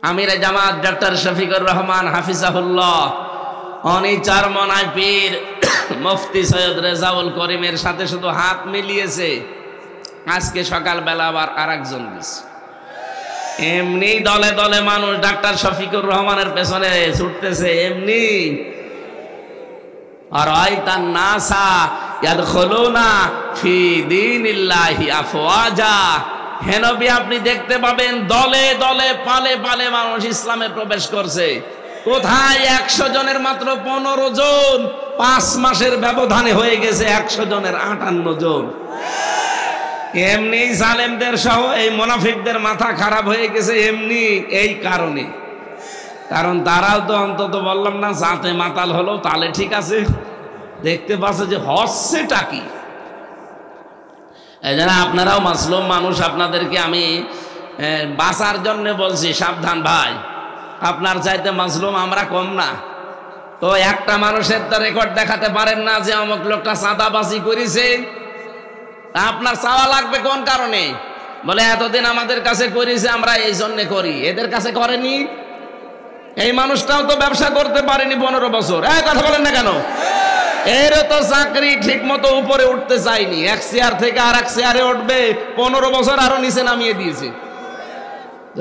আমিরে জামাত ডক্টর শফিকুর রহমান হাফিজাহুল্লাহ উনি চরমনায় পীর মুফতি সৈয়দ রেজাউল করিমের সাথে শুধু হাত মিলিয়েছে। আজকে সকালবেলা আবার আরেকজন গেছে। এমনি দলে দলে মানুষ ডাক্তার শফিকুর রহমানের পেছনে ছুটতেছে এমনি। আর আইতান নাসা ইয়াদখুলুনা ফি দীনিল্লাহি আফওয়াজা। হে নবী, আপনি দেখতে পাবেন দলে দলে পালে পালে মানুষ ইসলামে প্রবেশ করছে। কোথায় 100 জনের মাত্র 15 জন, 5 মাসের ব্যবধানে হয়ে গেছে 100 জনের 58 জন। এমনি জালেমদের সহ এই মুনাফিকদের মাথা খারাপ হয়ে গেছে এমনি এই কারণে। কারণ তারাও তো অন্তত বললাম না জাতে মাতাল হলো, তাহলে ঠিক আছে, দেখতে পাচ্ছে যে হচ্ছেটা কি। এই জন্য আপনারাও মাসলুম মানুষ, আপনাদেরকে আমি বাঁচার জন্য বলছি, সাবধান ভাই, আপনার চাইতে মাসলুম আমরা কম না। তো একটা মানুষের তো রেকর্ড দেখাতে পারেন না যে অমুক লোকটা চাঁদাবাজি করেছে। আপনার চাওয়া লাগবে কোন কারণে? বলে এতদিন আমাদের কাছে করেছে, আমরা এই জন্য করি, এদের কাছে করেনি। এই মানুষটাও তো ব্যবসা করতে পারেনি 15 বছর। কথা বলেন না কেন? এরও তো চাকরি ঠিক মতো উপরে উঠতে চাইনি, এক চেয়ার থেকে আর এক চেয়ারে উঠবে, 15 বছর আরো নিচে নামিয়ে দিয়েছে।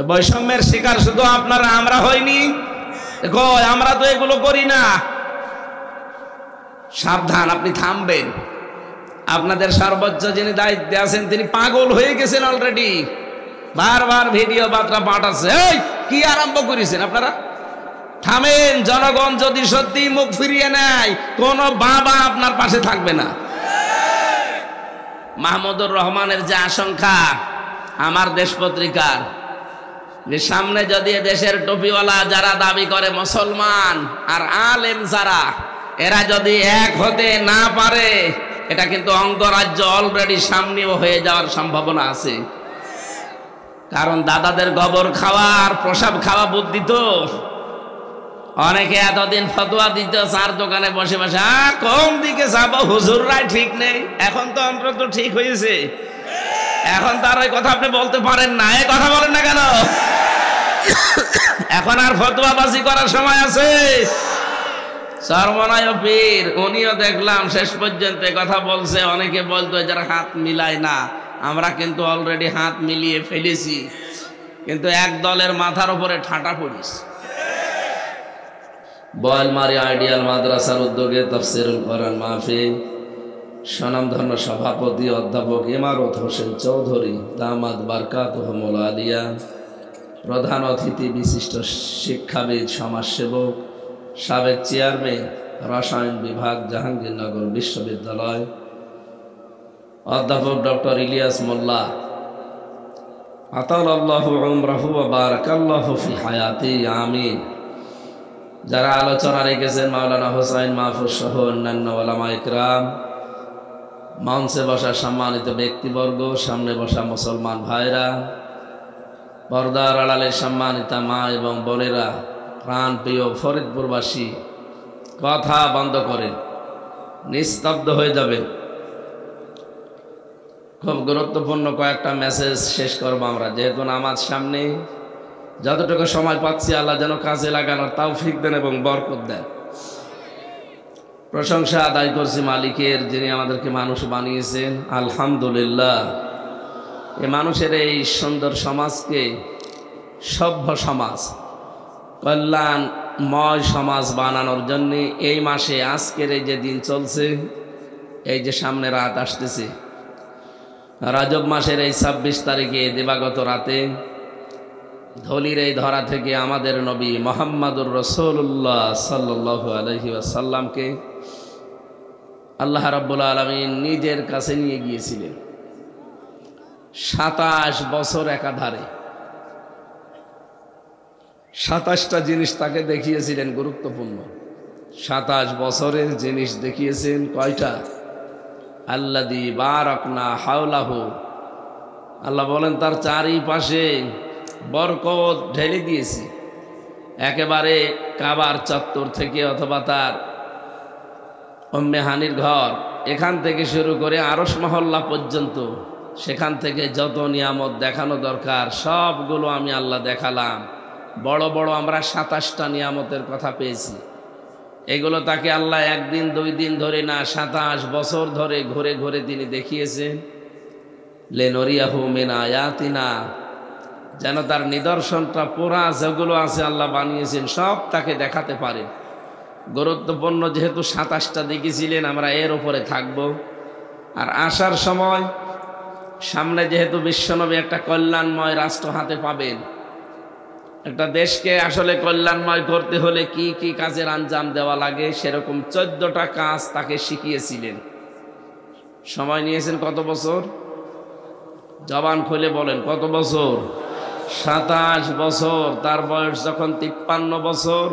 বৈষম্যের শিকার শুধু আপনারা, আমরা হইনি। আমরা তো এগুলো করি না। সাবধান, আপনি থামবেন। আপনাদের সর্বোচ্চ যিনি দায়িত্বে আছেন তিনি পাগল হয়ে গেছেন অলরেডি, বারবার ভিডিও বার্তা পাঠাচ্ছে। এই কি আরম্ভ করেছেন আপনারা? থামেন। জনগণ যদি সত্যি মুখ ফিরিয়ে নেয়, কোন বাবা আপনার পাশে থাকবে না। মাহমুদুর রহমানের যে আশঙ্কা আমার দেশ পত্রিকার, যে সামনে যদি দেশের টুপিওয়ালা যারা দাবি করে মুসলমান আর আলেম যারা, এরা যদি এক হতে না পারে, এটা কিন্তু অঙ্গরাজ্য অলরেডি সামনেও হয়ে যাওয়ার সম্ভাবনা আছে। কারণ দাদাদের গোবর খাওয়া আর প্রসাব খাওয়া বুদ্ধি তো। অনেকে এতদিন ফতোয়া দিত চার দোকানে বসে বসে, কোন দিকে যাবো, হুজুররাই ঠিক নেই। এখন তো অন্তত ঠিক হয়েছে, এখন তার ওই কথা আপনি বলতে পারেন না। এই কথা বলেন না কেন? এখন আর ফতোয়াবাজি করার সময় আছে? সর্বনায় পীর উনিও দেখলাম শেষ পর্যন্ত কথা বলছে। অনেকে বলতো যারা হাত মিলায় না, আমরা কিন্তু অলরেডি হাত মিলিয়ে ফেলেছি। কিন্তু এক দলের মাথার উপরে ঠাঁটা পড়িস। বয়লমারি আইডিয়াল মাদ্রাসার উদ্যোগে তাফসীরুল কোরআন মাহফিল, স্বনামধন্য সভাপতি অধ্যাপক ইমারত হোসেন চৌধুরী দামাত বারকাতুহুল আলিয়া, প্রধান অতিথি বিশিষ্ট শিক্ষাবিদ সমাজসেবক সাবেক চেয়ারম্যান রসায়ন বিভাগ জাহাঙ্গীরনগর বিশ্ববিদ্যালয় অধ্যাপক ডক্টর ইলিয়াস মোল্লা, আতালাল্লাহু উমরাহু ওয়া বারাকাল্লাহু ফি হায়াতি, আমিন। যারা আলোচনা রেখেছেন মাওলানা হোসাইন মাহফুজ সহ অন্যান্য ওলামা ইকরাম, মঞ্চে বসা সম্মানিত ব্যক্তিবর্গ, সামনে বসা মুসলমান ভাইরা, পর্দার আড়ালে সম্মানিতা মা এবং বোনেরা, প্রাণ প্রিয় ফরিদপুরবাসী, কথা বন্ধ করেন, নিস্তব্ধ হয়ে যাবেন। খুব গুরুত্বপূর্ণ কয়েকটা মেসেজ শেষ করবো আমরা, যেহেতু নামাজ সামনে। যতটুকু সময় পাচ্ছি আল্লাহ যেন কাজে লাগানোর তৌফিক দেন এবং বরকত দেন। প্রশংসা আদায় করছি মালিকের, যিনি আমাদেরকে মানুষ বানিয়েছেন। আলহামদুলিল্লাহ। এ মানুষের এই সুন্দর সমাজকে সভ্য সমাজ, কল্যাণময় সমাজ বানানোর জন্যে এই মাসে আজকের এই যে দিন চলছে, এই যে সামনে রাত আসতেছে, রজব মাসের এই 26 তারিখে দিবাগত রাতে ধলির এই ধরা থেকে আমাদের নবী মুহাম্মদুর রাসূলুল্লাহ সাল্লাল্লাহু আলাইহি ওয়াসাল্লামকে আল্লাহ রাব্বুল আলামিন নিজের কাছে নিয়ে গিয়েছিলেন। 27 বছর একাধারে 27টা জিনিস তাকে দেখিয়েছিলেন গুরুত্বপূর্ণ। 27 বছরের জিনিস দেখিয়েছেন কয়টা? আল্লাযী বারাকনা হাওলাহু, আল্লাহ বলেন তার চারিপাশে বরকত ঢেলে দিয়েছি। একেবারে কাবার চত্বর থেকে অথবা তার উম্মে হানির ঘর, এখান থেকে শুরু করে আরশ মহল্লা পর্যন্ত, সেখান থেকে যত নিয়ামত দেখানো দরকার সবগুলো আমি আল্লাহ দেখালাম। বড় বড় আমরা 27টা নিয়ামতের কথা পেয়েছি। এগুলো তাকে আল্লাহ একদিন 2 দিন ধরে না 27 বছর ধরে ঘুরে ঘুরে তিনি দেখিয়েছেন। লেনরিয়াহু মিন আয়াতিনা, যেন তার নিদর্শনটা পুরা যেগুলো আছে আল্লাহ বানিয়েছেন সব তাকে দেখাতে পারে। গুরুত্বপূর্ণ যেহেতু 27টা দেখিয়েছিলেন, আমরা এর উপরে থাকব। আর আসার সময় সামনে যেহেতু বিশ্বনবী একটা কল্যাণময় রাষ্ট্র হাতে পাবেন, একটা দেশকে আসলে কল্যাণময় করতে হলে কি কি কাজের আঞ্জাম দেওয়া লাগে সেরকম 14টা কাজ তাকে শিখিয়েছিলেন। সময় নিয়েছেন কত বছর? জবান খুলে বলেন কত বছর? 27 বছর। তার বয়স যখন 53 বছর,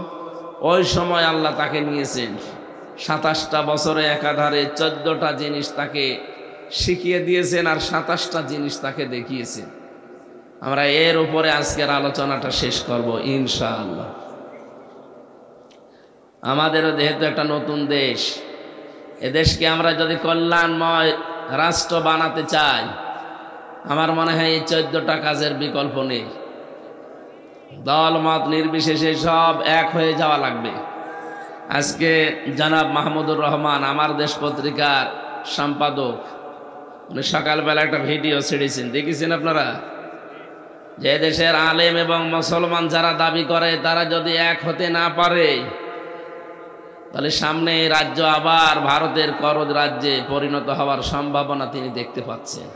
ওই সময় আল্লাহ তাকে নিয়েছেন। 27টা বছরে একাধারে 14টা জিনিস তাকে শিখিয়ে দিয়েছেন আর 27টা জিনিস তাকে দেখিয়েছেন। আমরা এর উপরে আজকের আলোচনাটা শেষ করব ইনশাআল্লাহ। আমাদেরও যেহেতু একটা নতুন দেশ, এদেশকে আমরা যদি কল্যাণময় রাষ্ট্র বানাতে চাই, আমার মনে হয় এই 14টা কাজের বিকল্প নেই। দল মত নির্বিশেষে সব এক হয়ে যাওয়া লাগবে। আজকে জনাব মাহমুদুর রহমান, আমার দেশ পত্রিকার সম্পাদক, উনি সকালবেলা একটা ভিডিও ছেড়েছেন, দেখেছেন আপনারা? যে দেশের আলেম এবং মুসলমান যারা দাবি করে তারা যদি এক হতে না পারে, তাহলে সামনে এই রাজ্য আবার ভারতের করদ রাজ্যে পরিণত হওয়ার সম্ভাবনা তিনি দেখতে পাচ্ছেন।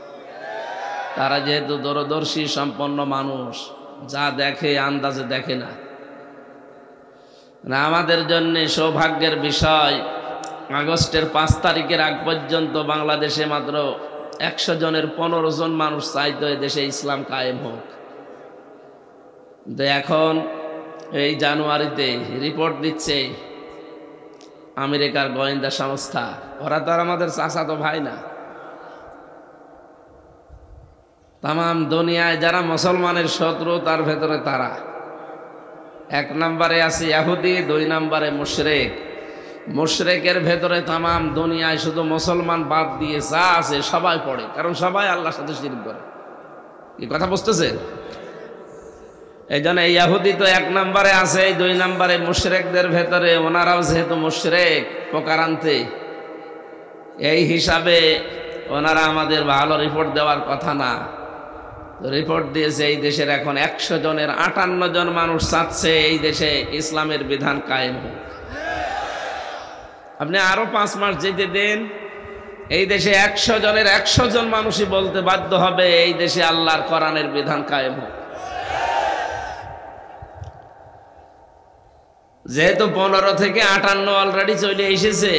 তারা যেহেতু দূরদর্শী সম্পন্ন মানুষ, যা দেখে আন্দাজে দেখে না। আমাদের জন্য সৌভাগ্যের বিষয়, আগস্টের 5 তারিখের আগ পর্যন্ত বাংলাদেশে মাত্র 100 জনের 15 জন মানুষ চাইতো এ দেশে ইসলাম কায়েম হোক। কিন্তু এখন এই জানুয়ারিতে রিপোর্ট দিচ্ছে আমেরিকার গোয়েন্দা সংস্থা, ওরা তো আর আমাদের চাচাতো ভাই না। তাম দুনিয়ায় যারা মুসলমানের শত্রু, তার ভেতরে তারা 1 নম্বরে আছে ইহুদি, 2 নম্বরে মুশরিক। মুশরিকের ভেতরে তাম দুনিয়ায় শুধু মুসলমান বাদ দিয়ে যা আছে সবাই পড়ে, কারণ সবাই আল্লাহর সাথে শিরক করে। কি কথা বুঝতেছেন? এই জন্য ইহুদি তো 1 নম্বরে আছে, 2 নম্বরে মুশরিকদের ভেতরে, ওনারাও যেহেতু মুশরিক প্রকারান্তে, এই হিসাবে ওনারা আমাদের ভালো রিপোর্ট দেওয়ার কথা না। রিপোর্ট দিয়েছে এই দেশের এখন 100 জনের 58 জন মানুষ চাচ্ছে এই দেশে ইসলামের বিধান কায়েম হোক। আপনি আরো 5 মাস যেতে দেন, এই দেশে 100 জনের 100 জন মানুষই বলতে বাধ্য হবে এই দেশে আল্লাহর কোরআনের বিধান কায়েম হোক। যেহেতু 15 থেকে 58 অলরেডি চলে এসেছে,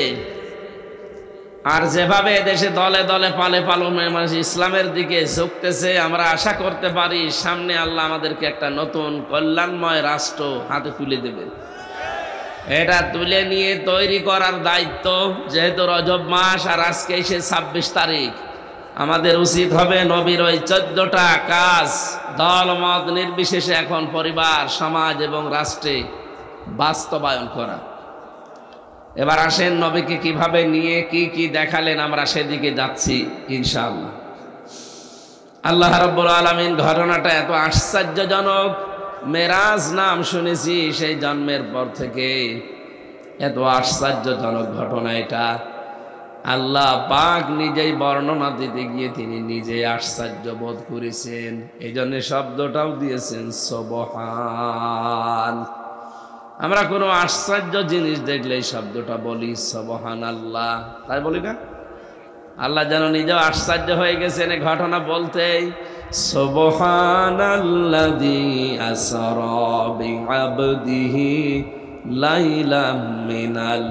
আর যেভাবে দেশে দলে দলে পালে পালনে মানুষ ইসলামের দিকে ঝুঁকতেছে, আমরা আশা করতে পারি সামনে আল্লাহ আমাদেরকে একটা নতুন কল্যাণময় রাষ্ট্র হাতে তুলে দেবেন। এটা তুলে নিয়ে তৈরি করার দায়িত্ব, যেহেতু রজব মাস আর আজকে এসে 26 তারিখ, আমাদের উচিত হবে নবীর ওই 14টা কাজ দল মত নির্বিশেষে এখন পরিবার, সমাজ এবং রাষ্ট্রে বাস্তবায়ন করা। এবার আসেন নবীকে কিভাবে নিয়ে কি কি দেখালেন, আমরা সেদিকে যাচ্ছি ইনশাআল্লাহ। আল্লাহ রাব্বুল আলামিন ঘটনাটা এত আশ্চর্যজনক, মেরাজ নাম শুনেছি সেই জন্মের পর থেকে, এত আশ্চর্যজনক ঘটনা এটা। আল্লাহ পাক নিজেই বর্ণনা দিতে গিয়ে তিনি নিজে আশ্চর্য বোধ করেছেন, এই জন্য শব্দটাও দিয়েছেন সুবহান। আমরা কোনো আশ্চর্য জিনিস দেখলে এই শব্দটা বলি সুবহানাল্লাহ, তাই বলি না? আল্লাহ যেন নিজেও আশ্চর্য হয়ে গেছেন এই ঘটনা বলতেই। সুবহানাল্লাযী আসরা বিআবদিহি লাইলাম মিনাল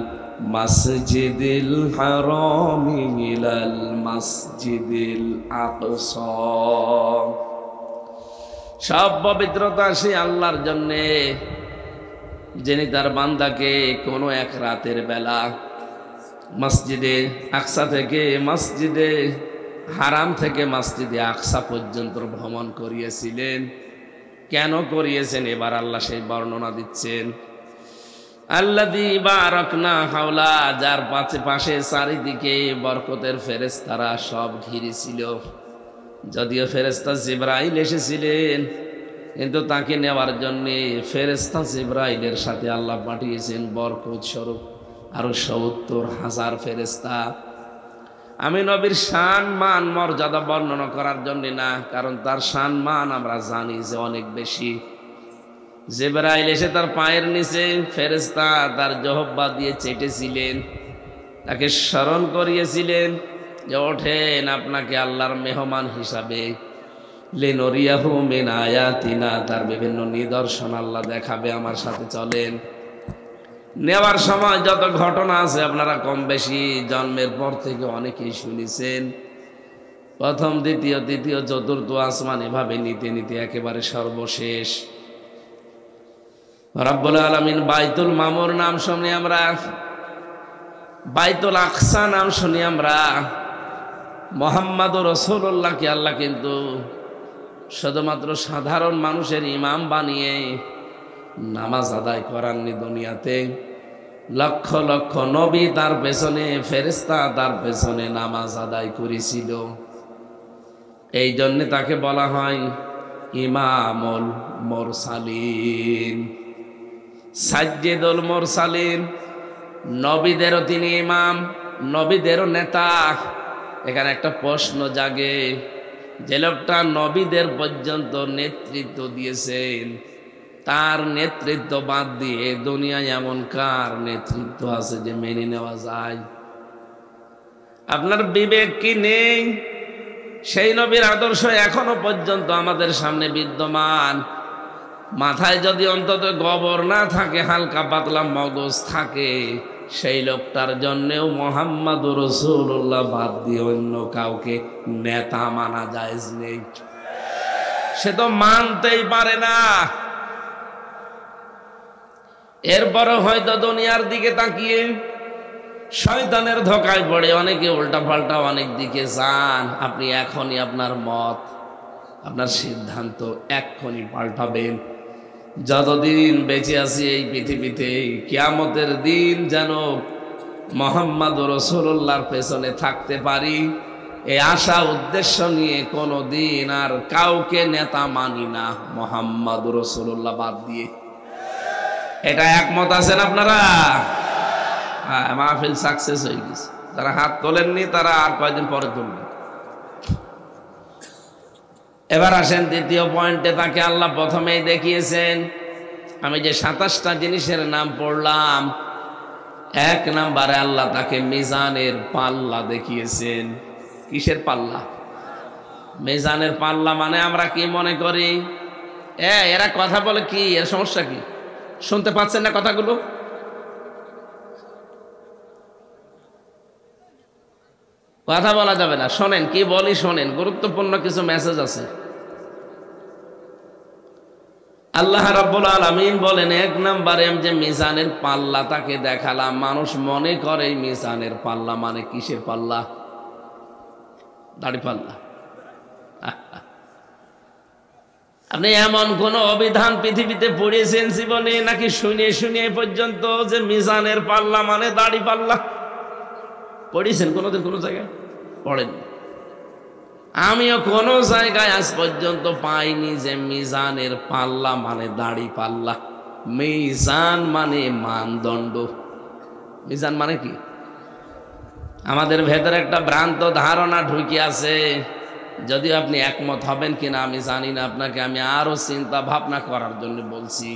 মাসজিদিল হারামি ইলাল মাসজিদিল আকসা। সব পবিত্রতা সেই আল্লাহর জন্যে, যিনি তার বান্দাকে কোনো এক রাতের বেলা মসজিদে আকসা থেকে মসজিদে হারাম থেকে মসজিদে আকসা পর্যন্ত ভ্রমণ করিয়েছিলেন। কেন করিয়েছেন এবার আল্লাহ সেই বর্ণনা দিচ্ছেন। আল্লাযী বারাকনা হাওলা, যার পাশে চারিদিকে বরকতের ফেরেশতারা সব ঘিরে ছিল। যদিও ফেরেশতা জিবরাইল এসেছিলেন, কিন্তু তাকে নেওয়ার জন্য ফেরেশতা জিবরাইলের সাথে আল্লাহ পাঠিয়েছেন বরকত স্বরূপ আরো ৭০,০০০ ফেরেশতা। আমি নবীর শান মান মর্যাদা বর্ণনা করার জন্য না, কারণ তার শান মান আমরা জানি যে অনেক বেশি। জিবরাইল এসে তার পায়ের নিচে ফেরেশতা তার জহব্বা দিয়ে চেটেছিলেন, তাকে স্মরণ করিয়েছিলেন যে ওঠেন, আপনাকে আল্লাহর মেহমান হিসাবে লিনুরিয়াহু মিন আয়াতিনা, তার বিভিন্ন নিদর্শন আল্লাহ দেখাবে, আমার সাথে চলেন। নেওয়ার সময় যত ঘটনা আছে আপনারা কম বেশি জন্মের পর থেকে অনেকেই শুনেছেন। প্রথম, দ্বিতীয়, তৃতীয়, চতুর্থ আসমান এভাবে নিতে নিতে একেবারে সর্বশেষ রব্বুল আলামিন বাইতুল মামুর নাম শুনি আমরা, বাইতুল আকসা নাম শুনি আমরা। মুহাম্মাদুর রাসূলুল্লাহকে আল্লাহ কিন্তু শুধুমাত্র সাধারণ মানুষের ইমাম বানিয়ে নামাজ আদায় করাননি। দুনিয়াতে লক্ষ লক্ষ নবী তার পেছনে, ফেরেশতা তার পেছনে নামাজ আদায় করেছিল। এই জন্য তাকে বলা হয় ইমামুল মুরসালিন, সাজ্জিদুল মুরসালিন। নবীদেরও তিনি ইমাম, নবীদেরও নেতা। এখানে একটা প্রশ্ন জাগে, যে লোকটা নবীদের পর্যন্ত নেতৃত্ব দিয়েছেন, তার নেতৃত্ব বাদ দিয়ে দুনিয়ায় এমন কার নেতৃত্ব আছে যে মেনে নেওয়া যায়? আপনার বিবেক কি নেই? সেই নবীর আদর্শ এখনো পর্যন্ত আমাদের সামনে বিদ্যমান। মাথায় যদি অন্তত গোবর না থাকে, হালকা পাতলা মগজ থাকে, সেই লোকটার জন্যেও মুহাম্মাদুর রাসূলুল্লাহ বাদ দিয়ে অন্য কাউকে নেতা মানা জায়েজ নেই। সে তো মানতেই পারে না। এরপরও হয়তো দুনিয়ার দিকে তাকিয়ে শয়তানের ধোকায় পড়ে অনেকে উল্টা পাল্টা অনেক দিকে যান। আপনি এখনই আপনার মত, আপনার সিদ্ধান্ত এক্ষুনি পাল্টাবেন। যতদিন বেঁচে আছি এই পৃথিবীতে, কিয়ামতের দিন যেন মুহাম্মাদুর রাসূলুল্লাহর পেছনে থাকতে পারি, এই আশা উদ্দেশ্য নিয়ে কোনো দিন আর কাউকে নেতা মানি না মুহাম্মাদুর রাসূলুল্লাহ বাদ দিয়ে। এটা একমত আছেন আপনারা? মাহফিল সাকসেস হয়ে গেছে। যারা হাত তোলেননি তারা আর কয়েকদিন পরে তুলবেন। এবার আসেন দ্বিতীয় পয়েন্টে। তাকে আল্লাহ প্রথমেই দেখিয়েছেন, আমি যে ২৭টা জিনিসের নাম পড়লাম, ১ নম্বরে আল্লাহ তাকে মিজানের পাল্লা দেখিয়েছেন। কিসের পাল্লা? মিজানের পাল্লা। মানে আমরা কি মনে করি, এরা কথা বলে কি, এর সমস্যা কি? শুনতে পাচ্ছেন না কথাগুলো? কথা বলা যাবে না, শোনেন কি বলি, শোনেন, গুরুত্বপূর্ণ কিছু মেসেজ আছে। আল্লাহ রাব্বুল আলামিন বলেন, ১ নম্বরে যে মিজানের পাল্লা তাকে দেখালাম। মানুষ মনে করে মিজানের পাল্লা মানে কিসের পাল্লা? দাড়ি পাল্লা। আপনি এমন কোন অভিধান পৃথিবীতে পড়েছেন জীবনে, নাকি শুনে শুনে পর্যন্ত যে মিজানের পাল্লা মানে দাড়ি পাল্লা? পড়েছেন কোনোদিন কোনো জায়গায়? পড়েন? আমিও কোনো জায়গায় আজ পর্যন্ত পাইনি যে মিজানের পাল্লা মানে দাড়ি পাল্লা। মিজান মানে মানদণ্ড। মিজান মানে কি? আমাদের ভেতরে একটা ভ্রান্ত ধারণা ঢুকে আছে, যদিও আপনি একমত হবেন কিনা আমি জানি না, আপনাকে আমি আরো চিন্তা ভাবনা করার জন্য বলছি।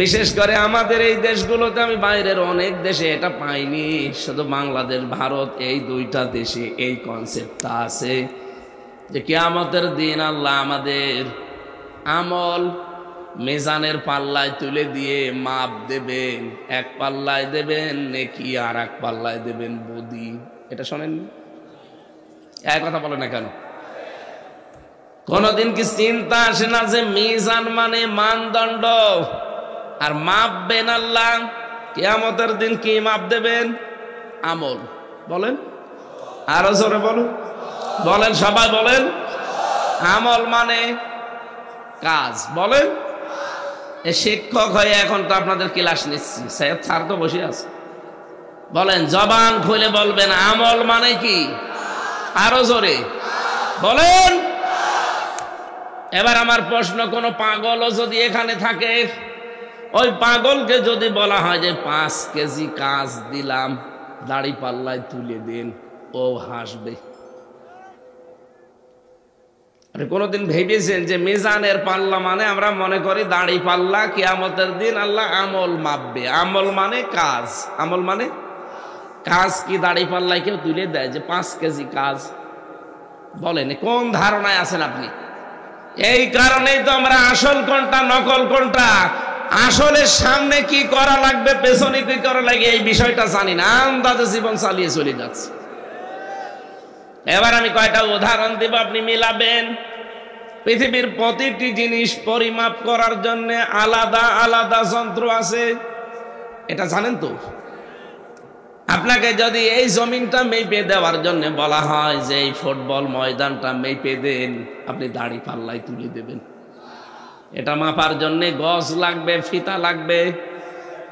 বিশেষ করে আমাদের এই দেশগুলোতে, আমি বাইরের অনেক দেশে এটা পাইনি, শুধু বাংলাদেশ, ভারত, এই 2টা দেশে এই কনসেপ্টটা আছে যে কিয়ামতের দিন আল্লাহ আমাদের আমল মিজানের পাল্লায় তুলে দিয়ে মাপ দেবেন। 1 পাল্লায় দেবেন নেকি, আর 1 পাল্লায় দেবেন বদি। এটা শোনেননি? এক কথা বলে না কেন? কোনদিন কি চিন্তা আসে না যে মিজান মানে মানদণ্ড, আর মাপবেন আল্লাহ? কিয়ামতের দিন কি মাপ দেবেন? আমল। বলেন আরো জোরে বলুন, বলেন সবাই বলেন। আমল মানে কাজ। বলেন। এই শিক্ষক হয়ে এখন তো আপনাদের ক্লাস নিচ্ছি, সাহেব স্যার তো বসে আছে। বলেন, জবান খুলে বলবেন, আমল মানে কি? আরো জোরে বলেন। এবার আমার প্রশ্ন, কোন পাগলও যদি এখানে থাকে, ওই পাগলকে যদি বলা হয় যে 5 কেজি কাজ দিলাম, দাড়ি পাল্লায় তুলে দিন, ও হাসবে? কোনদিন ভেবেছেন যে মিজানের পাল্লা মানে আমরা মনে করি দাড়ি পাল্লা, কিয়ামতের দিন আল্লাহ আমল মাপবে। আমল মানে কাজ, আমল মানে কাজ। কি দাড়ি পাল্লায় কেউ তুলে দেয় যে 5 কেজি কাজ? বলেন কোন ধারণায় আছেন আপনি? এই কারণেই তো আমরা আসল কোনটা নকল কোনটা, আসলের সামনে কি করা লাগবে পেছনে কি করা লাগে এই বিষয়টা জানি না, আন্দাজে জীবন চালিয়ে চলে যাচ্ছে। এবার আমি কয়টা উদাহরণ দেব, আপনি মিলাবেন। পৃথিবীর প্রতিটি জিনিস পরিমাপ করার জন্য আলাদা আলাদা যন্ত্র আছে, এটা জানেন তো? আপনাকে যদি এই জমিনটা মেপে দেওয়ার জন্য বলা হয় যে এই ফুটবল ময়দানটা মেপে দেন, আপনি দাড়ি পাল্লায় তুলে দেবেন। এটা মাপার জন্য গজ লাগবে, ফিতা লাগবে,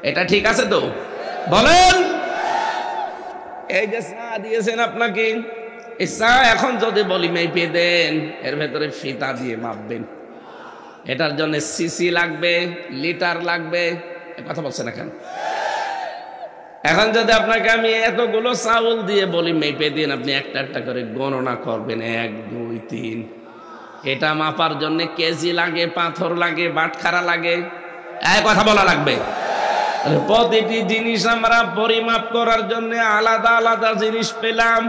এটা ঠিক আছে তো? বলেন। এই যে চা দিয়েছেন আপনাকে, এই চা এখন যদি বলি মেপে দেন, এর ভেতরে ফিতা দিয়ে মাপবেন। এটার জন্য সিসি লাগবে, লিটার লাগবে, কথা বলছেন এখন। এখন যদি আপনাকে আমি এতগুলো চাউল দিয়ে বলি মেপে দিন, আপনি একটা একটা করে গণনা করবেন, 1 2 3। এটা মাপার জন্য কেজি লাগে, পাথর লাগে, বাটখারা লাগে, কথা বলা লাগবে। প্রতিটি জিনিস আমরা পরিমাপ করার জন্য আলাদা আলাদা জিনিস পেলাম।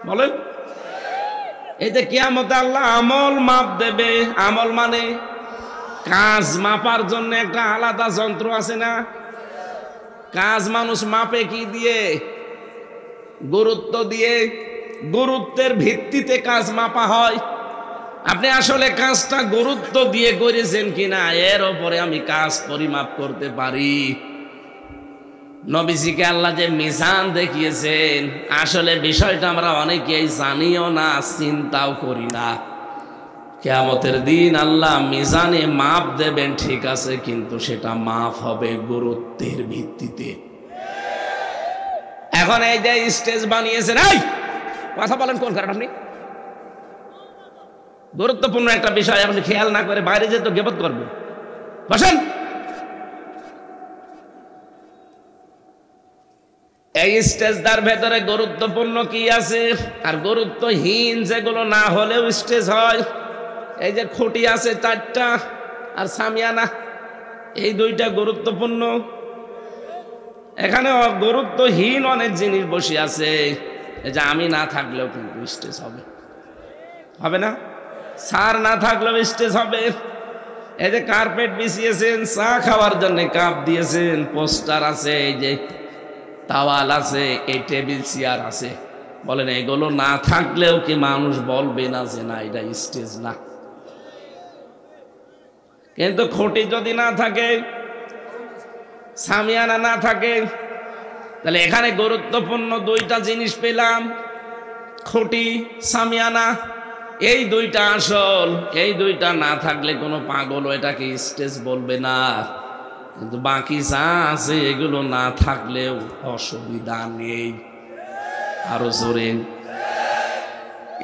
বলেন, এই যে কিয়ামতে আল্লাহ আমল মাপ দেবে। আমল মানে কাজ মাপার জন্য একটা আলাদা যন্ত্র আছে না? কাজ মানুষ মাপে কি দিয়ে? গুরুত্ব দিয়ে। গুরুত্বের ভিত্তিতে কাজ মাপা হয়। আপনি আসলে কাজটা গুরুত্ব দিয়ে করেছেন কিনা এর উপরে আমি কাজ পরিমাপ করতে পারি। নবীজিকে আল্লাহ যে মিজান দেখিয়েছেন, আসলে বিষয়টা আমরা অনেকেই জানিও না, চিন্তাও করি না। কিয়ামতের দিন আল্লাহ মিজানে মাপ দেবেন, ঠিক আছে, কিন্তু সেটা মাপ হবে গুরুত্বের ভিত্তিতে। এখন এই যে স্টেজ বানিয়েছেন, এই কথা বলেন কোন কারণ? আপনি গুরুত্বপূর্ণ একটা বিষয় আপনি খেয়াল না করে বাইরে যেতে গিবত করবেন। বসেন। এই স্টেজটার ভেতরে গুরুত্বপূর্ণ কি আছে আর গুরুত্বহীন যেগুলো না হলেও স্টেজ হয়। এই যে খুঁটি আছে 4টা আর সামিয়ানা, এই 2টা গুরুত্বপূর্ণ। এখানে গুরুত্বহীন অনেক জিনিস বসে আছে, এই যে আমি না থাকলেও কিন্তু স্টেজ হবে, হবে না? স্যার না থাকলেও স্টেজ হবে। এই যে কার্পেট বিছিয়েছেন, চা খাওয়ার জন্য কাপ দিয়েছেন, পোস্টার আছে, এই যে তাওয়াল আছে, এই টেবিল চেয়ার আছে। বলেন এগুলো না থাকলেও কি মানুষ বলবে না যে না এটা স্টেজ না? কিন্তু খুঁটি যদি না থাকে, সামিয়ানা না থাকে, তাহলে এখানে গুরুত্বপূর্ণ 2টা জিনিস পেলাম, খুঁটি, সামিয়ানা। এই 2টা আসল। এই 2টা না থাকলে কোনো পাগল এটাকে স্টেজ বলবে না। কিন্তু বাকি যা আছে এগুলো না থাকলেও অসুবিধা নেই। আরো জোরে।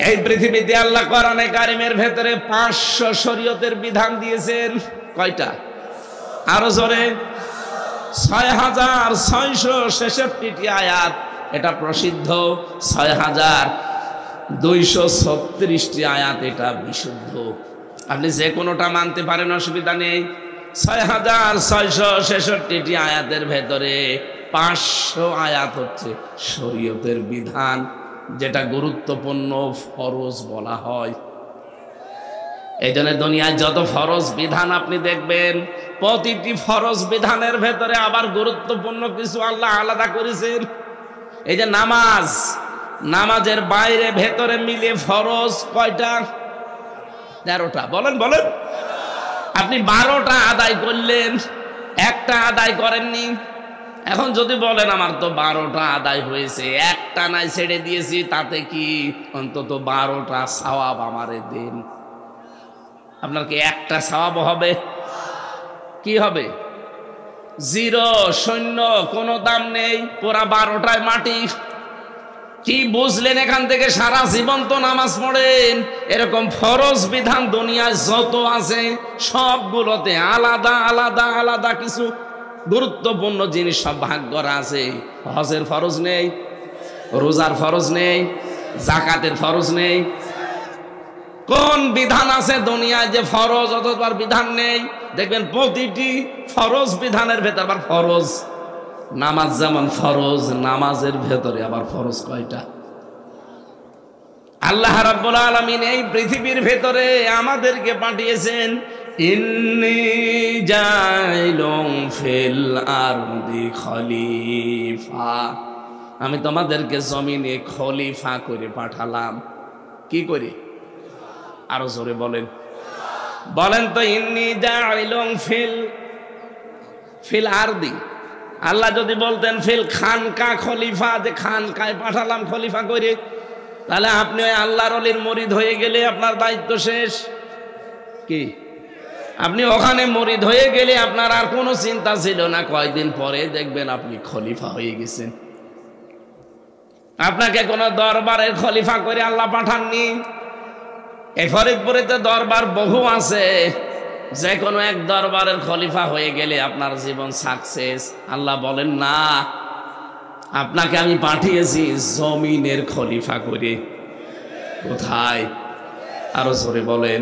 এই পৃথিবীতে আল্লাহ কোরআনে কারিমের ভেতরে 500 শরীয়তের বিধান দিয়েছেন। কয়টা? আরো জোরে। 6666টি আয়াত। এটা প্রসিদ্ধ। 6236টি আয়াত এটা বিশুদ্ধ। আপনি যে কোনোটা মানতে পারেন, অসুবিধা নেই। 6666টি আয়াতের ভেতরে 500 আয়াত হচ্ছে শরীয়তের বিধান, যেটা গুরুত্বপূর্ণ ফরজ বলা হয়। এই জন্য দুনিয়ায় যত ফরজ বিধান আপনি দেখবেন, প্রতিটি ফরজ বিধানের ভেতরে আবার গুরুত্বপূর্ণ কিছু আল্লাহ আলাদা করেছেন। এই যে নামাজ, নামাজের বাইরে ভেতরে মিলে ফরজ কয়টা? 13টা। বলেন বলেন। আপনি 12টা আদায় করলেন, একটা আদায় করেননি। এখন যদি বলেন আমার তো 12টা আদায় হয়েছে, একটা নাই ছেড়ে দিয়েছি, তাতে কি? অন্তত 12টা সওয়াব আমারে দেন। আপনার কি একটা সওয়াব হবে? কি হবে? 0, শূন্য, কোনো দাম নেই। পুরা 12টায় মাটি। কি বুঝলেন এখান থেকে? সারা জীবন তো নামাজ পড়েন, এরকম ফরজ বিধান দুনিয়ায় যত আছে সবগুলোতে আলাদা আলাদা আলাদা কিছু গুরুত্বপূর্ণ জিনিস সব ভাগ করা আছে। হজের ফরজ নেই, রোজার ফরজ নেই, জাকাতের ফরজ নেই। কোন বিধান আছে দুনিয়ায় যে ফরজ অথবা বিধান নেই? দেখবেন প্রতিটি ফরজ বিধানের ভেতর আবার ফরজ। নামাজ যেমন ফরজ, নামাজের ভেতরে আবার ফরজ কয়টা? আল্লাহ রাব্বুল আলামিন এই পৃথিবীর ভেতরে আমাদেরকে পাঠিয়েছেন, ইন্নী জাইলুম ফিল আরদি খলিফা। আমি তোমাদেরকে জমিনে খলিফা করে পাঠালাম। কি করে? আরো জোরে বলেন, বলেন তো। ইন্নী জাইলুম ফিল আরদি। আল্লাহ যদি বলতেন ফিল খানকা খলিফা, যে খানকায় পাঠালাম খলিফা করে, তাহলে আপনি ওই আল্লাহর ওলির মুরিদ হয়ে গেলে আপনার দায়িত্ব শেষ। কি আপনি ওখানে মুরিদ হয়ে গেলে আপনার আর কোনো চিন্তা ছিল না, কয়দিন পরে দেখবেন আপনি খলিফা হয়ে গেছেন। আপনাকে কোনো দরবারের খলিফা করে আল্লাহ পাঠাননি। এই ফরিদপুরে তো দরবার বহু আছে, যে কোনো এক দরবারের খলিফা হয়ে গেলে আপনার জীবন সাকসেস। আল্লাহ বলেন না, আপনাকে আমি পাঠিয়েছি জমিনের খলিফা করে। কোথায়? আরো জোরে বলেন।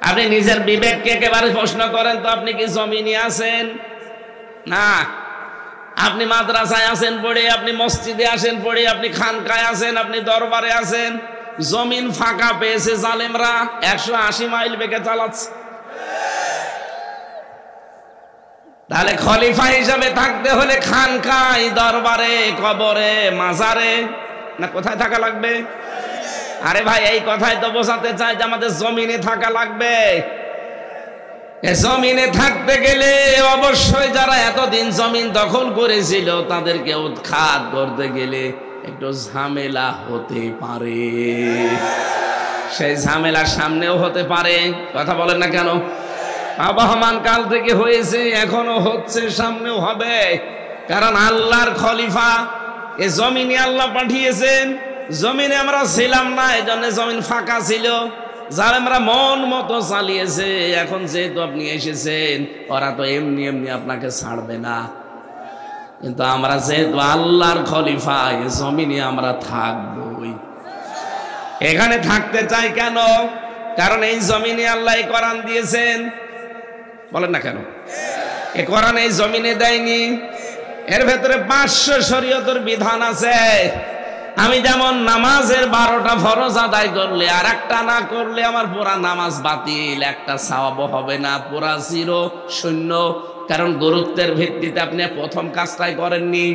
আপনি নিজের বিবেককে একেবারে প্রশ্ন করেন তো, আপনি কি জমিনে আছেন? না। আপনি মাদ্রাসায় আছেন পড়ে, আপনি মসজিদে আসেন পড়ে, আপনি খানকায় আছেন, আপনি দরবারে আছেন। জমিন ফাঁকা পেয়েছে জালেমরা, 180 মাইল বেগে চালাচ্ছে। তাহলে খলিফা হিসাবে থাকতে হলে খানকায়, দরবারে, কবরে, মাজারে, না কোথায় থাকা লাগবে? আরে ভাই, এই কথাই তো বোঝাতে চাই যে আমাদের জমিনে থাকা লাগবে। জমিনে থাকতে গেলে অবশ্যই যারা এতদিন জমিন দখল করেছিল তাদেরকে উৎখাত করতে গেলে একটু ঝামেলা হতে পারে। সেই ঝামেলা সামনেও হতে পারে। কথা বলেন না কেন? আবহমান কাল থেকে হয়েছে, এখনো হচ্ছে, সামনেও হবে। কারণ আল্লাহর খলিফা এ জমিনে আল্লাহ পাঠিয়েছেন। জমিনে আমরা ছিলাম না, এই জন্য জমিন ফাঁকা ছিল, জালেমরা মন মতো চালিয়েছে। এখন যেহেতু আপনি এসেছেন, ওরা তো এমনি এমনি আপনাকে ছাড়বে না। কিন্তু আমরা যেহেতু আল্লাহর খলিফা, এ জমিনে আমরা থাকবই। এখানে থাকতে চাই কেন? কারণ এই জমিনে আল্লাহ এই কোরআন দিয়েছেন। বলেন না কেন? এই কোরআন এই জমিনে দেয়নি। এর ভেতরে 500 শরীয়তের বিধান আছে। আমি যেমন নামাজের 12টা ফরজ আদায় করলে আর একটা না করলে আমার পুরা নামাজ বাতিল, একটা সওয়াব হবে না, পুরা জিরো, শূন্য। কারণ গুরুত্বের ভিত্তিতে আপনি প্রথম কাজটাই করেননি।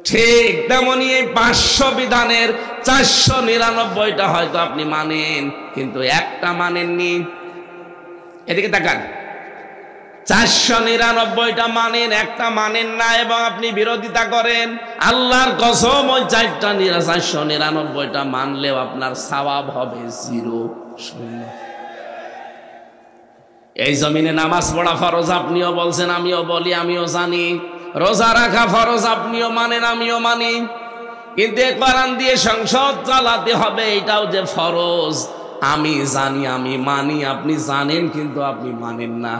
ঠিক তেমনি এই 500 বিধানের 499টা হয়তো আপনি মানেন, কিন্তু একটা মানেননি। এদিকে তাকান, 499টা মানেন, একটা মানেন না, এবং আপনি বিরোধিতা করেন। আল্লাহর কসম, ওই 499টা মানলেও আপনার সওয়াব হবে জিরো, শূন্য। এই জমিনে নামাজ পড়া ফরজ আপনিও বলছেন, আমিও বলি, আমিও জানি। রোজা রাখা ফরজ আপনিও মানেন, আমিও মানি। কিন্তু কোরআন দিয়ে সংসদ চালাতে হবে, এটাও যে ফরজ আমি জানি, আমি মানি। আপনি জানেন কিন্তু আপনি মানেন না।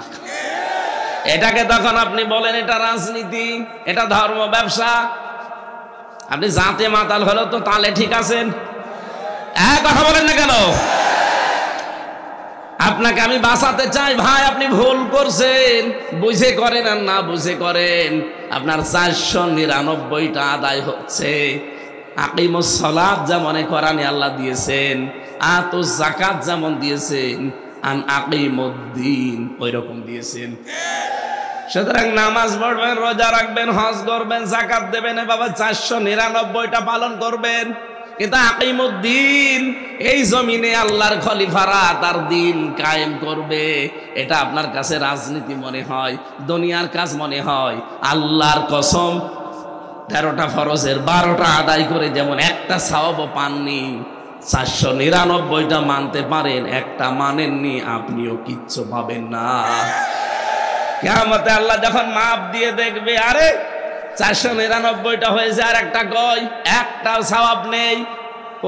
এটাকে তখন আপনি বলেন এটা রাজনীতি, এটা ধর্ম ব্যবসা। আপনি জাতে মাতাল হলো তো তাহলে ঠিক আছেন? কথা বলেন না কেন? আপনাকে আমি বাঁচাতে চাই ভাই, আপনি ভুল করছেন। বুঝে করেন আর না বুঝে করেন, আপনার 499টা আদায় হচ্ছে। আকিমুস সালাত যেমন কোরআনে আল্লাহ দিয়েছেন, আতুজ যাকাত যেমন দিয়েছেন, আন আকিমুদ্দিন ওই রকম দিয়েছেন। সুতরাং নামাজ পড়বেন, রোজা রাখবেন, হজ করবেন, যাকাত দেবেন, বাবা 499টা পালন করবেন। কিন্তু আকিমুদ্দিন, এই জমিনে আল্লাহর খলিফারা তার দিন কায়েম করবে, এটা আপনার কাছে রাজনীতি মনে হয়, দুনিয়ার কাজ মনে হয়। আল্লাহর কসম, 13টা ফরজের 12টা আদায় করে যেমন একটা সওয়াবও পাননি, 499টা মানতে পারেন, একটা মানেননি, আপনিও কিচ্ছু পাবেন না। কিয়ামতে আল্লাহ যখন মাপ দিয়ে দেখবে, আরে 499টা হয়েছে আর একটা কয়, একটাও সওয়াব নেই,